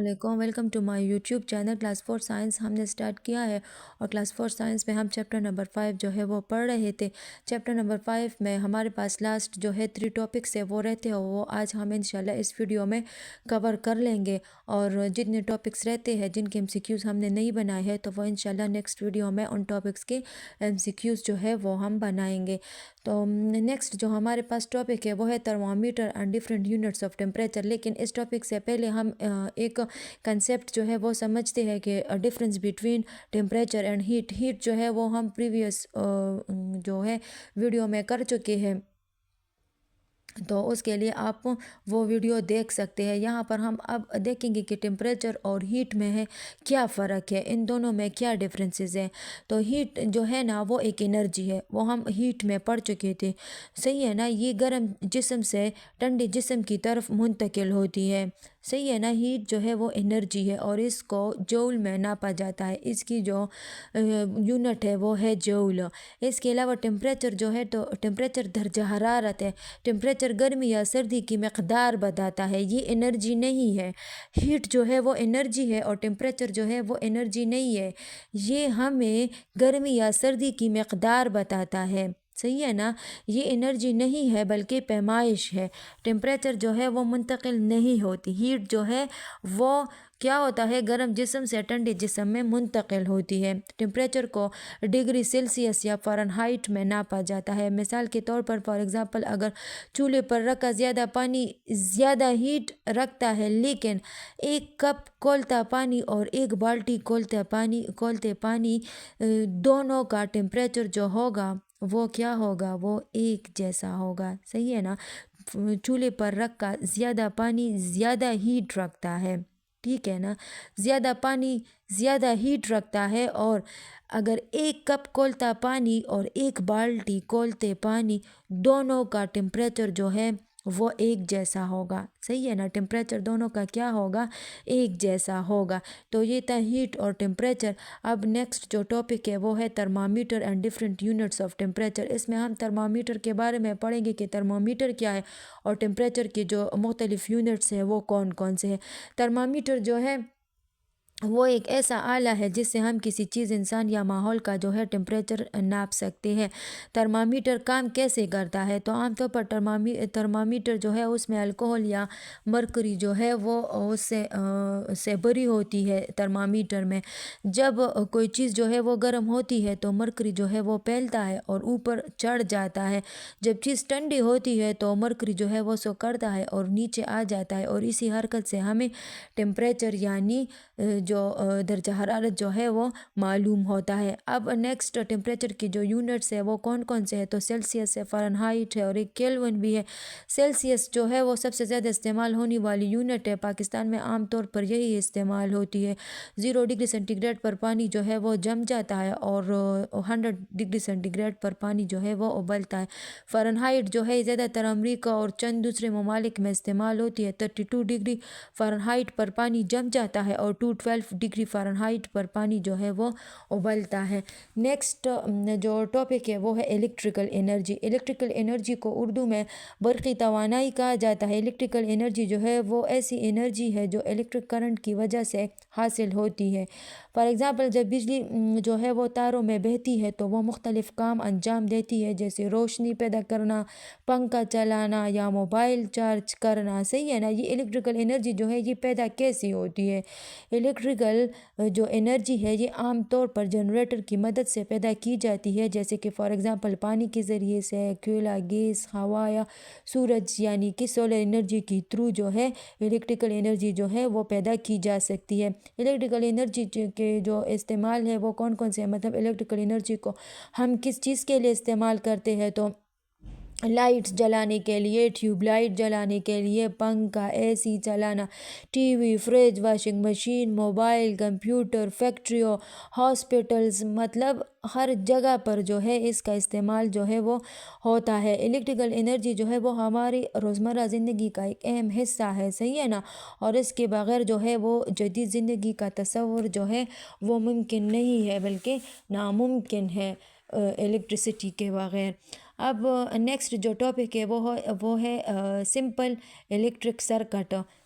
علیکم، welcome to my YouTube channel class 4 science ہم نے سٹارٹ کیا ہے اور کلاس 4 سائنس میں ہم چیپٹر نمبر 5 جو ہے وہ پڑھ رہے تھے۔ چیپٹر نمبر 5 میں ہمارے پاس لاسٹ جو ہے 3 ٹاپکس ہے وہ رہتے ہیں، وہ آج ہم انشاءاللہ اس ویڈیو میں کور کر لیں گے، اور جتنے ٹاپکس رہتے ہیں جن کے MCQs ہم نے نہیں بنائے ہیں تو وہ انشاءاللہ نیکسٹ ویڈیو میں ان ٹاپکس کے MCQs جو ہے وہ ہم بنائیں گے۔ تو نیکسٹ جو ہمارے پاس ٹاپک ہے وہ ہے thermometer and different units of temperature, لیکن اس ٹاپک سے پہلے ہم ایک کنسیپٹ جو ہے وہ سمجھتے ہیں کہ difference between temperature and heat جو ہے وہ ہم پریویس جو ہے ویڈیو میں کر چکے ہیں، تو اس کے لیے آپ وہ ویڈیو دیکھ سکتے ہیں۔ یہاں پر ہم اب دیکھیں گے کہ ٹیمپریچر اور ہیٹ میں ہے کیا فرق ہے، ان دونوں میں کیا ڈفرینسز ہیں۔ تو ہیٹ جو ہے نا وہ ایک انرجی ہے، وہ ہم ہیٹ میں پڑھ چکے تھے، صحیح ہے نا، یہ گرم جسم سے ٹھنڈے جسم کی طرف منتقل ہوتی ہے، صحیح ہے نا۔ ہیٹ جو ہے وہ انرجی ہے اور اس کو جول میں ناپا جاتا ہے، اس کی جو یونٹ ہے وہ ہے جول۔ اس کے علاوہ ٹیمپریچر جو ہے تو ٹیمپریچر درجہ حرارت ہے، ٹیمپریچر گرمی یا سردی کی مقدار بتاتا ہے، یہ انرجی نہیں ہے۔ ہیٹ جو ہے وہ انرجی ہے اور ٹیمپریچر جو ہے وہ انرجی نہیں ہے، یہ ہمیں گرمی یا سردی کی مقدار بتاتا ہے، صحیح ہے نا۔ یہ انرجی نہیں ہے بلکہ پیمائش ہے۔ ٹیمپریچر جو ہے وہ منتقل نہیں ہوتی، ہیٹ جو ہے وہ کیا ہوتا ہے، گرم جسم سے ٹھنڈے جسم میں منتقل ہوتی ہے۔ ٹیمپریچر کو ڈگری سیلسیس یا فارنہائٹ میں ناپا جاتا ہے۔ مثال کے طور پر فار ایگزامپل اگر چولہے پر رکھا زیادہ پانی زیادہ ہیٹ رکھتا ہے، لیکن ایک کپ کھولتا پانی اور ایک بالٹی کھولتے پانی دونوں کا ٹیمپریچر جو ہوگا وہ کیا ہوگا، وہ ایک جیسا ہوگا، صحیح ہے نا۔ چولہے پر رکھا زیادہ پانی زیادہ ہیٹ رکھتا ہے، ٹھیک ہے نا، زیادہ پانی زیادہ ہیٹ رکھتا ہے، اور اگر ایک کپ کھولتا پانی اور ایک بالٹی کھولتے پانی دونوں کا ٹیمپریچر جو ہے وہ ایک جیسا ہوگا، صحیح ہے نا، ٹیمپریچر دونوں کا کیا ہوگا، ایک جیسا ہوگا۔ تو یہ تھا ہیٹ اور ٹیمپریچر۔ اب نیکسٹ جو ٹاپک ہے وہ ہے thermometer and different units of temperature. اس میں ہم تھرمامیٹر کے بارے میں پڑھیں گے کہ تھرمامیٹر کیا ہے اور ٹیمپریچر کے جو مختلف یونٹس ہیں وہ کون کون سے ہیں۔ تھرمامیٹر جو ہے وہ ایک ایسا آلہ ہے جس سے ہم کسی چیز، انسان یا ماحول کا جو ہے ٹیمپریچر ناپ سکتے ہیں۔ تھرمامیٹر کام کیسے کرتا ہے، تو عام طور پر تھرمامیٹر جو ہے اس میں الکوہل یا مرکری جو ہے وہ اس سے بری ہوتی ہے۔ تھرمامیٹر میں جب کوئی چیز جو ہے وہ گرم ہوتی ہے تو مرکری جو ہے وہ پھیلتا ہے اور اوپر چڑھ جاتا ہے، جب چیز ٹھنڈی ہوتی ہے تو مرکری جو ہے وہ سکڑتا ہے اور نیچے آ جاتا ہے، اور اسی حرکت سے ہمیں ٹیمپریچر یعنی جو درجہ حرارت جو ہے وہ معلوم ہوتا ہے۔ اب نیکسٹ ٹیمپریچر کی جو یونٹس ہے وہ کون کون سے ہیں، تو سیلسیس ہے، فارنہائٹ ہے اور ایک کیلون بھی ہے۔ سیلسیس جو ہے وہ سب سے زیادہ استعمال ہونے والی یونٹ ہے، پاکستان میں عام طور پر یہی استعمال ہوتی ہے۔ 0 ڈگری سینٹی گریڈ پر پانی جو ہے وہ جم جاتا ہے اور 100 ڈگری سینٹی گریڈ پر پانی جو ہے وہ ابلتا ہے۔ فارنہائٹ جو ہے زیادہ تر امریکہ اور چند دوسرے ممالک میں استعمال ہوتی ہے۔ 32 ڈگری فارنہائٹ پر پانی جم جاتا ہے اور 212 ڈگری فارنہائٹ پر پانی جو ہے وہ ابلتا ہے۔ نیکسٹ جو ٹاپک ہے وہ ہے الیکٹریکل انرجی۔ الیکٹریکل انرجی کو اردو میں برقی توانائی کہا جاتا ہے۔ الیکٹریکل انرجی جو ہے وہ ایسی انرجی ہے جو الیکٹرک کرنٹ کی وجہ سے حاصل ہوتی ہے۔ فار ایگزامپل جب بجلی جو ہے وہ تاروں میں بہتی ہے تو وہ مختلف کام انجام دیتی ہے، جیسے روشنی پیدا کرنا، پنکھا چلانا یا موبائل چارج کرنا، صحیح ہے نا۔ یہ الیکٹریکل انرجی جو ہے یہ پیدا کیسی ہوتی ہے، الیکٹریکل جو انرجی ہے یہ عام طور پر جنریٹر کی مدد سے پیدا کی جاتی ہے، جیسے کہ فار ایگزامپل پانی کے ذریعے سے، کوئلہ، گیس، ہوا یا سورج یعنی کہ سولر انرجی کی تھرو جو ہے الیکٹریکل انرجی جو ہے وہ پیدا کی جا سکتی ہے۔ الیکٹریکل انرجی کے جو استعمال ہے وہ کون کون سے ہیں، مطلب الیکٹریکل انرجی کو ہم کس چیز کے لیے استعمال کرتے ہیں، تو لائٹس جلانے کے لیے، ٹیوب لائٹ جلانے کے لیے، پنکھا، AC چلانا، TV، fridge, washing machine, mobile, computer, فیکٹریوں، ہاسپٹلز، مطلب ہر جگہ پر جو ہے اس کا استعمال جو ہے وہ ہوتا ہے۔ الیکٹریکل انرجی جو ہے وہ ہماری روزمرہ زندگی کا ایک اہم حصہ ہے، صحیح ہے نا، اور اس کے بغیر جو ہے وہ جدید زندگی کا تصور جو ہے وہ ممکن نہیں ہے بلکہ ناممکن ہے الیکٹریسٹی کے بغیر۔ اب نیکسٹ جو ٹاپک ہے وہ ہے سمپل الیکٹرک سرکٹ۔